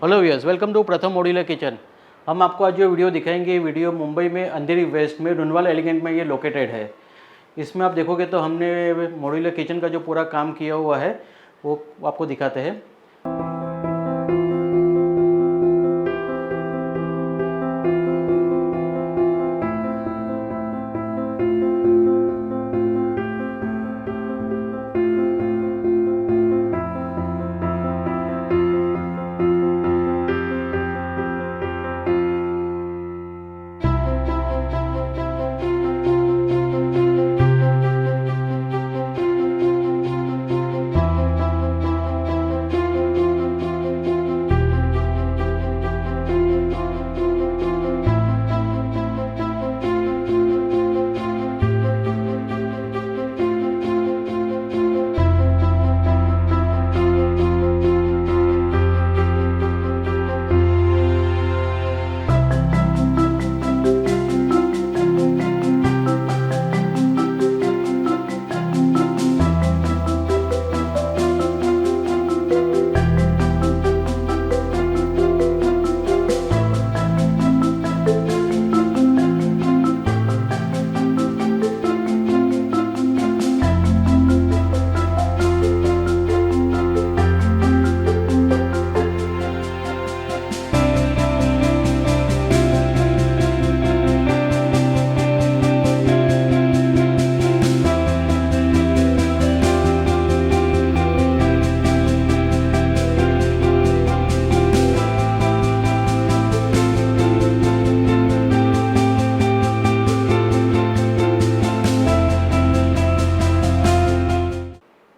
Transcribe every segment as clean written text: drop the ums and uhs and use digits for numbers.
Hello viewers, welcome to प्रथम modular kitchen. हम आपको आज जो वीडियो दिखाएंगे, ये वीडियो मुंबई में अंधेरी वेस्ट में रुनवाल एलिगेंट में ये लोकेटेड है। इसमें आप देखोगे तो हमने मॉड्यूलर किचन का जो पूरा काम किया हुआ है वो आपको दिखाते हैं।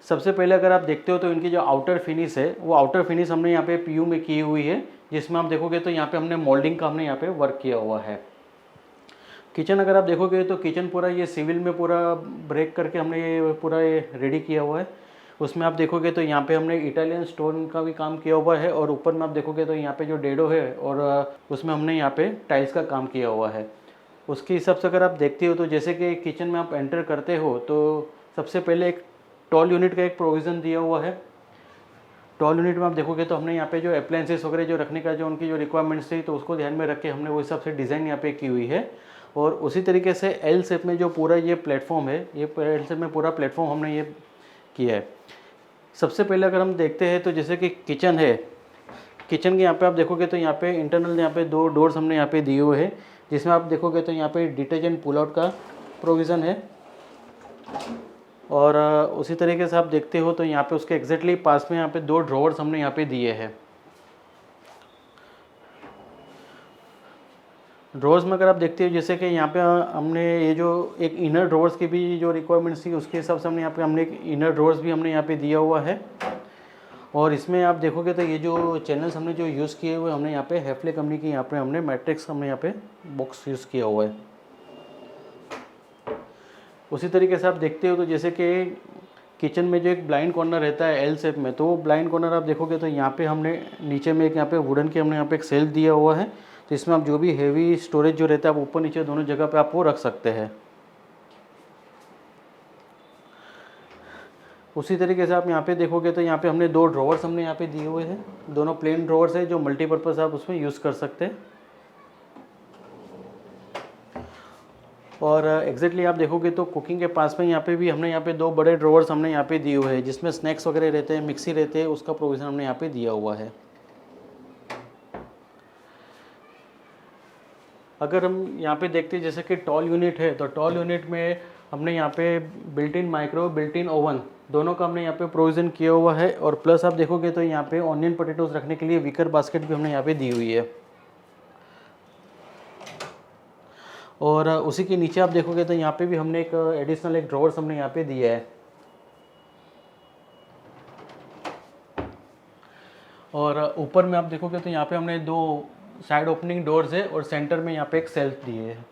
सबसे पहले अगर आप देखते हो तो इनकी जो आउटर फिनिश है वो आउटर फिनिश हमने यहाँ पे पीयू में की हुई है, जिसमें आप देखोगे तो यहाँ पे हमने मोल्डिंग का हमने यहाँ पे वर्क किया हुआ है। किचन अगर आप देखोगे तो किचन पूरा ये सिविल में पूरा ब्रेक करके हमने ये पूरा ये रेडी किया हुआ है। उसमें आप देखोगे तो यहाँ पे हमने इटालियन स्टोन का भी काम किया हुआ है, और ऊपर में आप देखोगे तो यहाँ पे जो डेडो है और उसमें हमने यहाँ पे टाइल्स का काम किया हुआ है। उसके हिसाब से अगर आप देखते हो तो जैसे कि किचन में आप एंटर करते हो तो सबसे पहले एक टॉल यूनिट का एक प्रोविज़न दिया हुआ है। टॉल यूनिट में आप देखोगे तो हमने यहाँ पे जो अप्लायंसेस वगैरह जो रखने का जो उनकी जो रिक्वायरमेंट्स थी तो उसको ध्यान में रख के हमने वो हिसाब से डिज़ाइन यहाँ पे की हुई है। और उसी तरीके से एल शेप में जो पूरा ये प्लेटफॉर्म है, ये एल शेप में पूरा प्लेटफॉर्म हमने ये किया है। सबसे पहले अगर हम देखते हैं तो जैसे कि किचन है, किचन के यहाँ पे आप देखोगे तो यहाँ पे इंटरनल यहाँ पे दो डोर्स हमने यहाँ पे दिए हुए हैं, जिसमें आप देखोगे तो यहाँ पे डिटर्जेंट पुल आउट का प्रोविज़न है। और उसी तरीके से आप देखते हो तो यहाँ पे उसके एग्जैक्टली पास में यहाँ पे दो ड्रॉवर्स हमने यहाँ पे दिए हैं। ड्रॉवर्स में अगर आप देखते हो जैसे कि यहाँ पे हमने ये जो एक इनर ड्रॉवर्स की भी जो रिक्वायरमेंट्स थी उसके हिसाब से हमने यहाँ पे हमने एक इनर ड्रॉवर्स भी हमने यहाँ पे दिया हुआ है। और इसमें आप देखोगे तो ये जो चैनल्स हमने जो यूज़ किए हुए हमने यहाँ पे हैफ्ले कंपनी की यहाँ पे हमने मैट्रिक्स हमने यहाँ पे बॉक्स यूज़ किया हुआ है। उसी तरीके से आप देखते हो तो जैसे कि किचन में जो एक ब्लाइंड कॉर्नर रहता है एल शेप में, तो वो ब्लाइंड कॉर्नर आप देखोगे तो यहाँ पे हमने नीचे में एक यहाँ पे वुडन के हमने यहाँ पे एक सेल्फ दिया हुआ है, तो इसमें आप जो भी हेवी स्टोरेज जो रहता है आप ऊपर नीचे दोनों जगह पे आप वो रख सकते हैं। उसी तरीके से आप यहाँ पे देखोगे तो यहाँ पे हमने दो ड्रॉवर्स हमने यहाँ पे दिए हुए हैं, दोनों प्लेन ड्रॉवर्स है जो मल्टीपर्पज़ आप उसमें यूज़ कर सकते हैं। और एग्जैक्टली आप देखोगे तो कुकिंग के पास में यहाँ पे भी हमने यहाँ पे दो बड़े ड्रॉवर्स हमने यहाँ पे दिए हुए हैं, जिसमें स्नैक्स वगैरह रहते हैं, मिक्सी रहते हैं, उसका प्रोविज़न हमने यहाँ पे दिया हुआ है। अगर हम यहाँ पे देखते हैं जैसे कि टॉल यूनिट है, तो टॉल यूनिट में हमने यहाँ पे built in micro built in oven दोनों का हमने यहाँ पे प्रोविज़न किया हुआ है। और प्लस आप देखोगे तो यहाँ पे ऑनियन पोटैटोज रखने के लिए विकर बास्केट भी हमने यहाँ पे दी हुई है। और उसी के नीचे आप देखोगे तो यहाँ पे भी हमने एक एडिशनल एक ड्रॉवर्स हमने यहाँ पे दिया है। और ऊपर में आप देखोगे तो यहाँ पे हमने दो साइड ओपनिंग डोर्स है और सेंटर में यहाँ पे एक सेल्फ दिए है।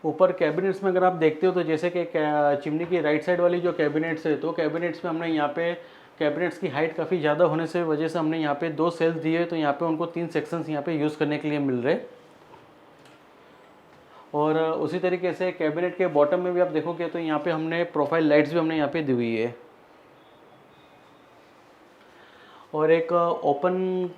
ऊपर कैबिनेट्स में अगर आप देखते हो तो जैसे कि चिमनी की राइट साइड वाली जो कैबिनेट्स है, तो कैबिनेट्स में हमने यहाँ पे कैबिनेट्स की हाइट काफ़ी ज़्यादा होने से वजह से हमने यहाँ पे दो सेल्स दिए, तो यहाँ पे उनको 3 सेक्शंस यहाँ पे यूज़ करने के लिए मिल रहे। और उसी तरीके से कैबिनेट के बॉटम में भी आप देखोगे तो यहाँ पे हमने प्रोफाइल लाइट्स भी हमने यहाँ पे दी हुई है। और एक ओपन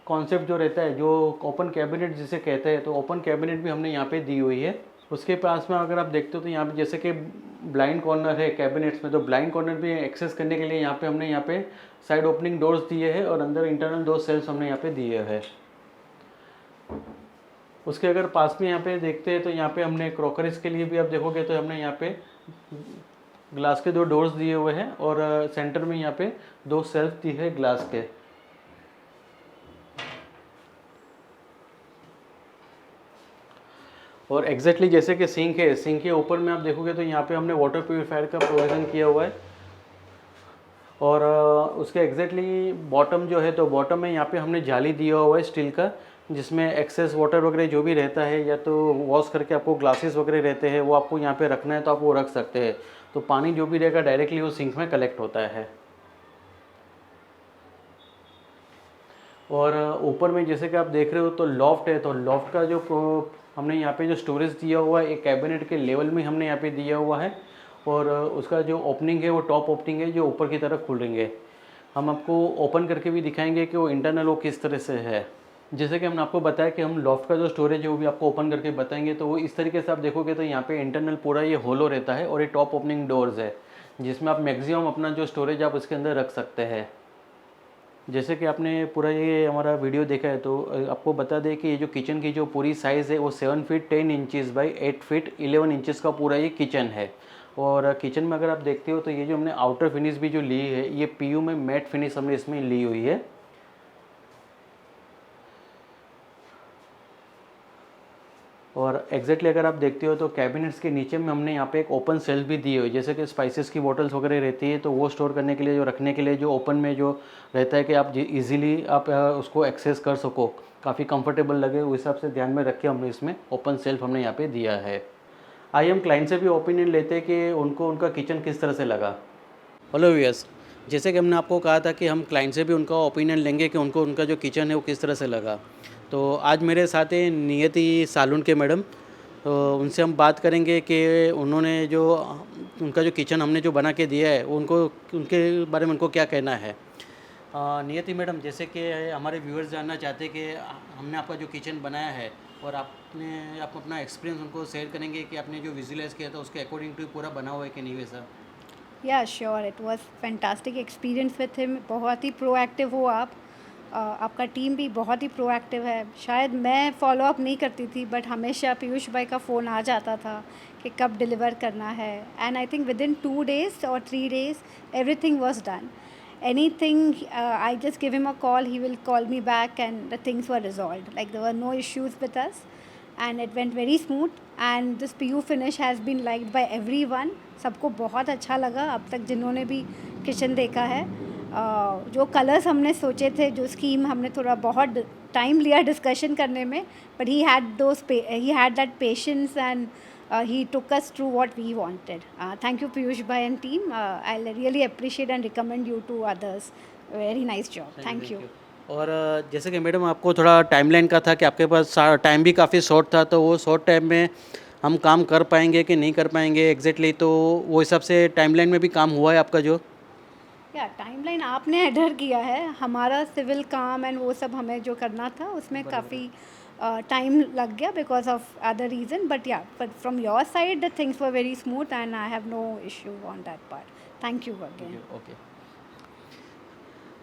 कॉन्सेप्ट जो रहता है, जो ओपन कैबिनेट जिसे कहते हैं, तो ओपन कैबिनेट भी हमने यहाँ पे दी हुई है। उसके पास में अगर आप देखते हो तो यहाँ पे जैसे कि ब्लाइंड कॉर्नर है कैबिनेट्स में, तो ब्लाइंड कॉर्नर भी एक्सेस करने के लिए हमने यहाँ पे साइड ओपनिंग डोर्स दिए हैं और अंदर इंटरनल दो सेल्स हमने यहाँ पे दिए हैं। उसके अगर पास में यहाँ पे देखते हैं तो यहाँ पे हमने क्रॉकरीज के लिए भी आप देखोगे तो हमने यहाँ पे ग्लास के दो डोर्स दिए हुए हैं और सेंटर में यहाँ पे दो सेल्फ दी है ग्लास के। और एग्जैक्टली जैसे कि सिंक है, सिंक के ऊपर में आप देखोगे तो यहाँ पे हमने वाटर प्योरीफायर का प्रोविज़न किया हुआ है। और उसके एग्जैक्टली बॉटम जो है, तो बॉटम में यहाँ पे हमने जाली दिया हुआ है स्टील का, जिसमें एक्सेस वाटर वगैरह जो भी रहता है या तो वॉश करके आपको ग्लासेस वगैरह रहते हैं वो आपको यहाँ पे रखना है तो आप वो रख सकते हैं। तो पानी जो भी रहेगा डायरेक्टली वो सिंक में कलेक्ट होता है। और ऊपर में जैसे कि आप देख रहे हो तो लॉफ्ट है, तो लॉफ्ट का जो हमने यहाँ पे जो स्टोरेज दिया हुआ है एक कैबिनेट के लेवल में हमने यहाँ पे दिया हुआ है। और उसका जो ओपनिंग है वो टॉप ओपनिंग है जो ऊपर की तरफ खुलेंगे। हम आपको ओपन करके भी दिखाएंगे कि वो इंटरनल वो किस तरह से है। जैसे कि हमने आपको बताया कि हम लॉफ्ट का जो स्टोरेज है वो भी आपको ओपन करके बताएंगे, तो वो इस तरीके से आप देखोगे तो यहाँ पे इंटरनल पूरा ये होलो रहता है और ये टॉप ओपनिंग डोर्स है जिसमें आप मैक्सिमम अपना जो स्टोरेज आप उसके अंदर रख सकते हैं। जैसे कि आपने पूरा ये हमारा वीडियो देखा है तो आपको बता दें कि ये जो किचन की जो पूरी साइज़ है वो 7 feet 10 inches by 8 feet 11 inches का पूरा ये किचन है। और किचन में अगर आप देखते हो तो ये जो हमने आउटर फिनिश भी जो ली है ये पीयू में मैट फिनिश हमने इसमें ली हुई है। और एग्जैक्टली अगर आप देखते हो तो कैबिनेट्स के नीचे में हमने यहाँ पे एक ओपन सेल्फ भी दी हुई है, जैसे कि स्पाइसेस की बोटल्स वगैरह रहती है तो वो स्टोर करने के लिए जो रखने के लिए जो ओपन में जो रहता है कि आप इजीली आप उसको एक्सेस कर सको, काफ़ी कंफर्टेबल लगे, उस हिसाब से ध्यान में रख के हमने इसमें ओपन सेल्फ हमने यहाँ पे दिया है। आइए हम क्लाइंट से भी ओपिनियन लेते हैं कि उनको उनका किचन किस तरह से लगा। हेलो व्यूअर्स, जैसे कि हमने आपको कहा था कि हम क्लाइंट से भी उनका ओपिनियन लेंगे कि उनको उनका जो किचन है वो किस तरह से लगा। तो आज मेरे साथ हैं नियति सालून के मैडम, तो उनसे हम बात करेंगे कि उन्होंने जो उनका जो किचन हमने जो बना के दिया है उनको उनके बारे में उनको क्या कहना है। नियति मैडम, जैसे कि हमारे व्यूअर्स जानना चाहते हैं कि हमने आपका जो किचन बनाया है और आप अपना एक्सपीरियंस उनको शेयर करेंगे कि आपने जो विजुअलाइज़ किया था उसके अकॉर्डिंग टू पूरा बना हुआ है कि नहीं वैसा। या sure, it was fantastic experience with him. बहुत ही प्रोएक्टिव हो आप। आपका टीम भी बहुत ही प्रोएक्टिव है। शायद मैं फॉलो अप नहीं करती थी बट हमेशा पीयूष भाई का फ़ोन आ जाता था कि कब डिलीवर करना है। And I think with in 2 days or 3 days everything was done. Anything, I just give him a call, he will call me back and the things were resolved. Like there were no issues with us and it went very smooth and this PU finish has been liked by everyone. सबको बहुत अच्छा लगा अब तक जिन्होंने भी kitchen देखा है। जो कलर्स हमने सोचे थे, जो स्कीम हमने थोड़ा बहुत टाइम लिया डिस्कशन करने में, but he had that patience and he took us through what we wanted. Thank you Piyush bhai and team. I'll really appreciate and recommend you to others. Very nice job. Thank you. और जैसे कि madam आपको थोड़ा timeline का था कि आपके पास time भी काफ़ी शॉर्ट था, तो वो शॉर्ट टाइम में हम काम कर पाएंगे कि नहीं कर पाएंगे एग्जैक्टली, तो वो हिसाब से टाइमलाइन में भी काम हुआ है आपका जो। या टाइमलाइन आपने एडर किया है, हमारा सिविल काम एंड वो सब हमें जो करना था उसमें काफ़ी टाइम लग गया because of other reason, but from your side the things were very smooth and I have no issue on that part. Thank you again. Okay,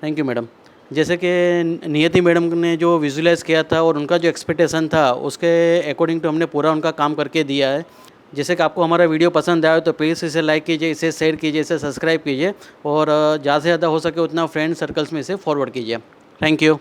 thank you madam. जैसे कि नियति मैडम ने जो विजुलाइज़ किया था और उनका जो एक्सपेक्टेशन था उसके अकॉर्डिंग तो हमने पूरा उनका काम करके दिया है। जैसे कि आपको हमारा वीडियो पसंद आया तो प्लीज़ इसे लाइक कीजिए, इसे शेयर कीजिए, इसे सब्सक्राइब कीजिए और ज़्यादा से ज़्यादा हो सके उतना फ्रेंड सर्कल्स में इसे फॉरवर्ड कीजिए। Thank you.